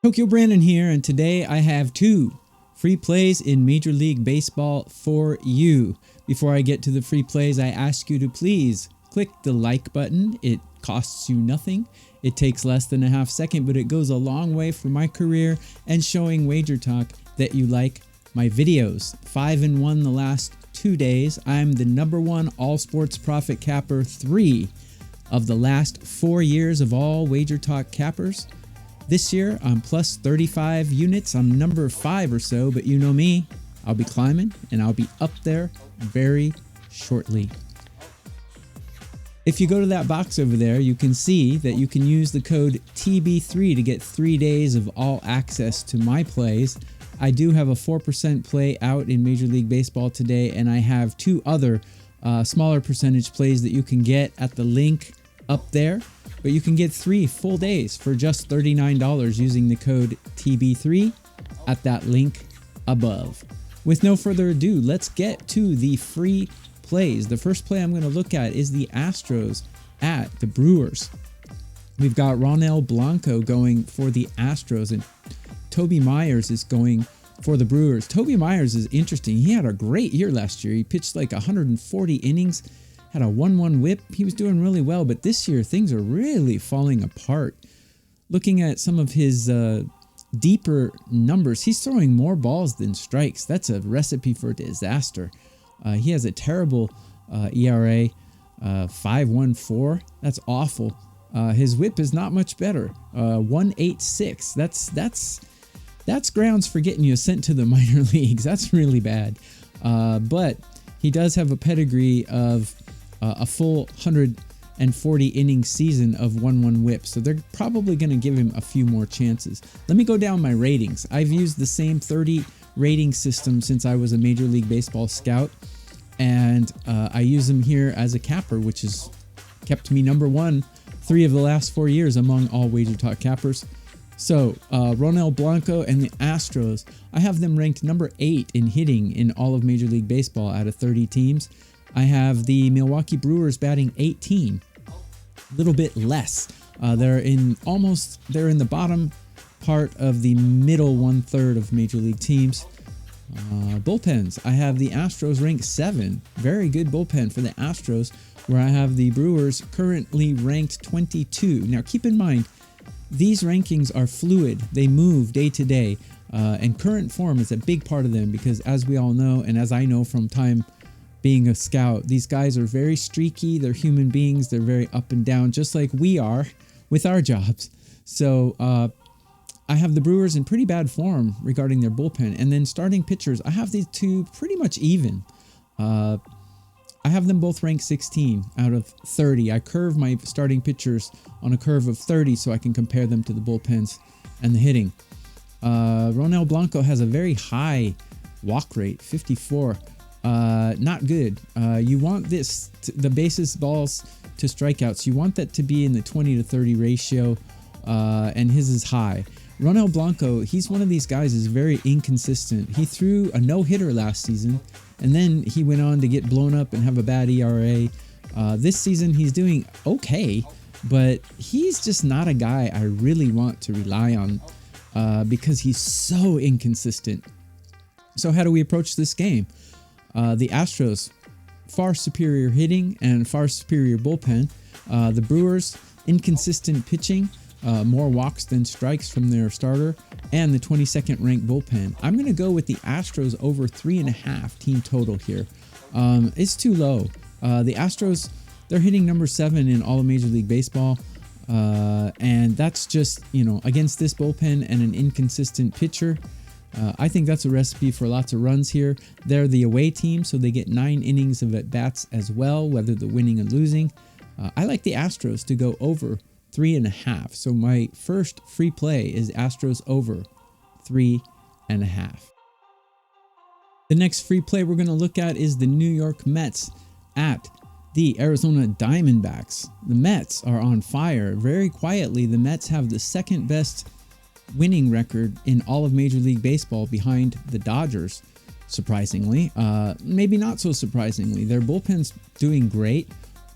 Tokyo Brandon here, and today I have 2 free plays in Major League Baseball for you. Before I get to the free plays, I ask you to please click the like button. It costs you nothing. It takes less than a half second, but it goes a long way for my career and showing WagerTalk that you like my videos. 5-1 the last 2 days. I'm the #1 all sports profit capper 3 of the last 4 years of all WagerTalk cappers. This year, I'm plus 35 units. I'm number 5 or so, but you know me. I'll be climbing, and I'll be up there very shortly. If you go to that box over there, you can see that you can use the code TB3 to get 3 days of all access to my plays. I do have a 4% play out in Major League Baseball today, and I have 2 other smaller percentage plays that you can get at the link up there. But you can get 3 full days for just $39 using the code TB3 at that link above. With no further ado, let's get to the free plays. The first play I'm going to look at is the Astros at the Brewers. We've got Ronel Blanco going for the Astros, and Toby Myers is going for the Brewers. Toby Myers is interesting. He had a great year last year. He pitched like 140 innings. Had a 1-1 whip. He was doing really well, but this year things are really falling apart. Looking at some of his deeper numbers, he's throwing more balls than strikes. That's a recipe for disaster. He has a terrible ERA, 5.14. That's awful. His whip is not much better, 1.86. That's grounds for getting you sent to the minor leagues. That's really bad. But he does have a pedigree of a full 140 inning season of 1-1 whip, so they're probably going to give him a few more chances. Let me go down my ratings. I've used the same 30 rating system since I was a Major League Baseball scout, and I use them here as a capper, which has kept me #1 3 of the last 4 years among all WagerTalk cappers. So Ronel Blanco and the Astros, I have them ranked number 8 in hitting in all of Major League Baseball out of 30 teams. I have the Milwaukee Brewers batting 18, a little bit less. They're in the bottom part of the middle 1/3 of Major League teams. Bullpens, I have the Astros ranked 7. Very good bullpen for the Astros, where I have the Brewers currently ranked 22. Now keep in mind, these rankings are fluid. They move day to day, and current form is a big part of them because, as we all know, and as I know from time being a scout, these guys are very streaky. They're human beings. They're very up and down, just like we are with our jobs. So I have the Brewers in pretty bad form regarding their bullpen. And then starting pitchers, I have these 2 pretty much even. I have them both ranked 16 out of 30. I curve my starting pitchers on a curve of 30 so I can compare them to the bullpens and the hitting. Ronel Blanco has a very high walk rate, 54. Not good. You want the bases balls to strikeouts. You want that to be in the 20 to 30 ratio, and his is high. Ronel Blanco, he's one of these guys who's very inconsistent. He threw a no-hitter last season, and then he went on to get blown up and have a bad ERA. This season, he's doing okay, but he's just not a guy I really want to rely on because he's so inconsistent. So how do we approach this game? The Astros, far superior hitting and far superior bullpen. The Brewers, inconsistent pitching, more walks than strikes from their starter, and the 22nd ranked bullpen. I'm going to go with the Astros over 3.5 team total here. It's too low. The Astros, they're hitting number 7 in all of Major League Baseball, and that's just, against this bullpen and an inconsistent pitcher. I think that's a recipe for lots of runs here. They're the away team, so they get 9 innings of at-bats as well, whether they're winning and losing. I like the Astros to go over 3.5. So my first free play is Astros over 3.5. The next free play we're going to look at is the New York Mets at the Arizona Diamondbacks. The Mets are on fire. Very quietly, the Mets have the second best winning record in all of Major League Baseball behind the Dodgers, surprisingly. Maybe not so surprisingly. Their bullpen's doing great,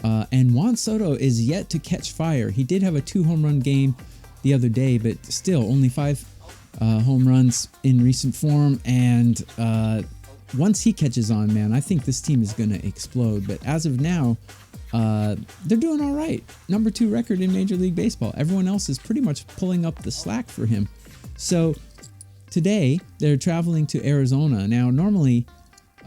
and Juan Soto is yet to catch fire. He did have a 2-home run game the other day, but still only 5 home runs in recent form, and once he catches on, man, I think this team is going to explode. But as of now, they're doing all right. Number 2 record in Major League Baseball. Everyone else is pretty much pulling up the slack for him. So today, they're traveling to Arizona. Now, normally,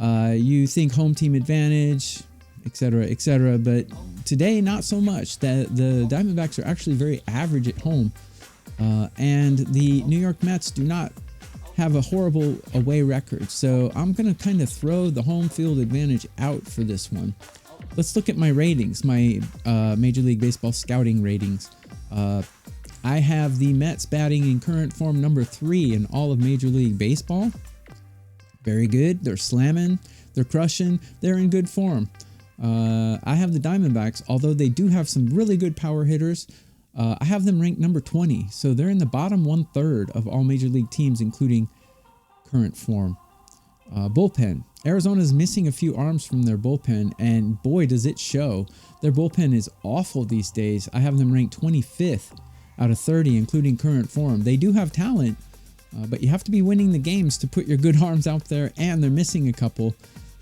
you think home team advantage, etc., but today, not so much. The Diamondbacks are actually very average at home, and the New York Mets do not have a horrible away record. So I'm going to kind of throw the home field advantage out for this one. Let's look at my ratings, my Major League Baseball scouting ratings. I have the Mets batting in current form number 3 in all of Major League Baseball. Very good. They're slamming. They're crushing. They're in good form. I have the Diamondbacks, although they do have some really good power hitters. I have them ranked number 20, so they're in the bottom 1/3 of all Major League teams, including current form. Bullpen. Arizona's missing a few arms from their bullpen, and boy, does it show. Their bullpen is awful these days. I have them ranked 25th out of 30, including current form. They do have talent, but you have to be winning the games to put your good arms out there, and they're missing a couple.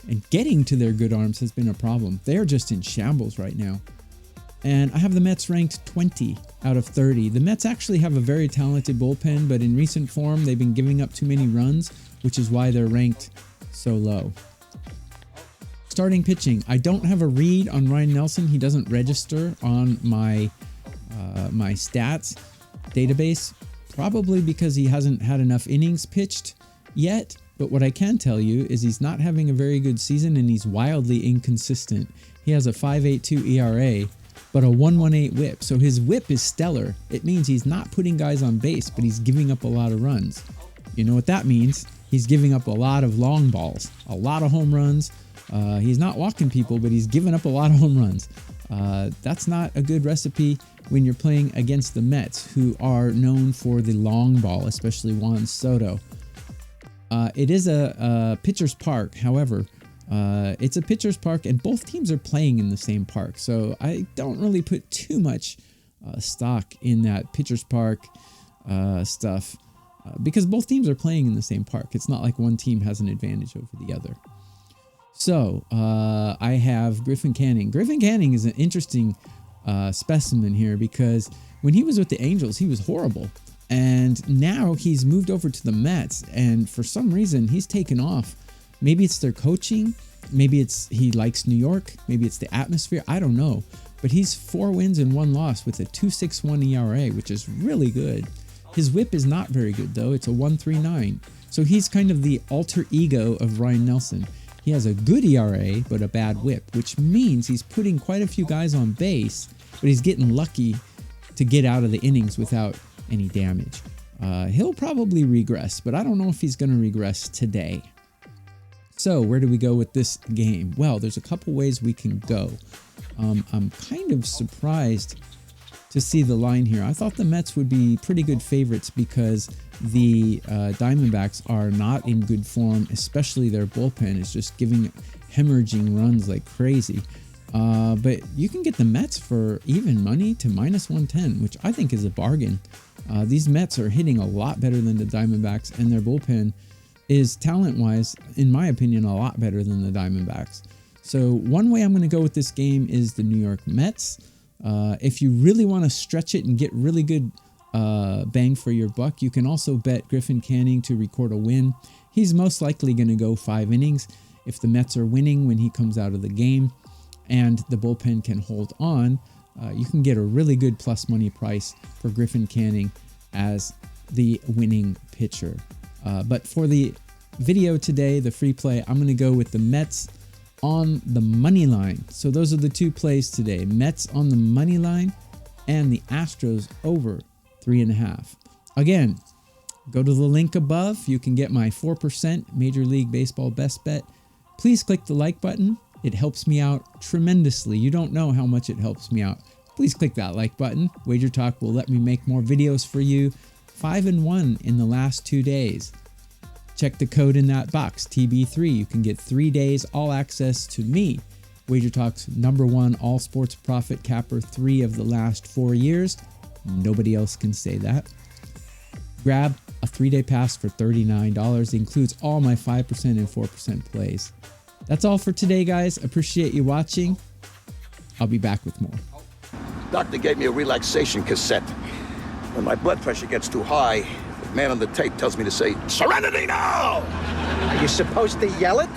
And getting to their good arms has been a problem. They're just in shambles right now. And I have the Mets ranked 20 out of 30. The Mets actually have a very talented bullpen, but in recent form, they've been giving up too many runs, which is why they're ranked so low. Starting pitching. I don't have a read on Ryan Nelson. He doesn't register on my my stats database, probably because he hasn't had enough innings pitched yet. But what I can tell you is he's not having a very good season, and he's wildly inconsistent. He has a 5.82 ERA, but a 1.18 whip. So his whip is stellar. It means he's not putting guys on base, but he's giving up a lot of runs. You know what that means? He's giving up a lot of long balls, a lot of home runs. He's not walking people, but he's giving up a lot of home runs. That's not a good recipe when you're playing against the Mets, who are known for the long ball, especially Juan Soto. It is a pitcher's park. However, it's a pitcher's park, and both teams are playing in the same park. So I don't really put too much stock in that pitcher's park stuff because both teams are playing in the same park. It's not like one team has an advantage over the other. So I have Griffin Canning. Griffin Canning is an interesting specimen here because when he was with the Angels, he was horrible. And now he's moved over to the Mets, and for some reason, he's taken off. Maybe it's their coaching. Maybe it's he likes New York. Maybe it's the atmosphere. I don't know. But he's 4 wins and 1 loss with a 2.61 ERA, which is really good. His whip is not very good, though. It's a 1.39. So he's kind of the alter ego of Ryan Nelson. He has a good ERA, but a bad whip, which means he's putting quite a few guys on base, but he's getting lucky to get out of the innings without any damage. He'll probably regress, but I don't know if he's going to regress today. So where do we go with this game? Well, there's a couple ways we can go. I'm kind of surprised to see the line here. I thought the Mets would be pretty good favorites because the Diamondbacks are not in good form, especially their bullpen is just hemorrhaging runs like crazy. But you can get the Mets for even money to -110, which I think is a bargain. These Mets are hitting a lot better than the Diamondbacks, and their bullpen is talent-wise, in my opinion, a lot better than the Diamondbacks. So one way I'm going to go with this game is the New York Mets. If you really want to stretch it and get really good bang for your buck, you can also bet Griffin Canning to record a win. He's most likely going to go 5 innings. If the Mets are winning when he comes out of the game and the bullpen can hold on, you can get a really good plus money price for Griffin Canning as the winning pitcher. But for the video today, the free play, I'm going to go with the Mets on the money line. So those are the 2 plays today. Mets on the money line and the Astros over 3.5. Again, go to the link above. You can get my 4% Major League Baseball best bet. Please click the like button. It helps me out tremendously. You don't know how much it helps me out. Please click that like button. WagerTalk will let me make more videos for you. 5-1 in the last 2 days. Check the code in that box, TB3. You can get 3 days all access to me, WagerTalk's #1 all sports profit capper 3 of the last 4 years. Nobody else can say that. Grab a 3-day pass for $39. It includes all my 5% and 4% plays. That's all for today, guys. Appreciate you watching. I'll be back with more. Doctor gave me a relaxation cassette. When my blood pressure gets too high, the man on the tape tells me to say, "Serenity now!" Are you supposed to yell it?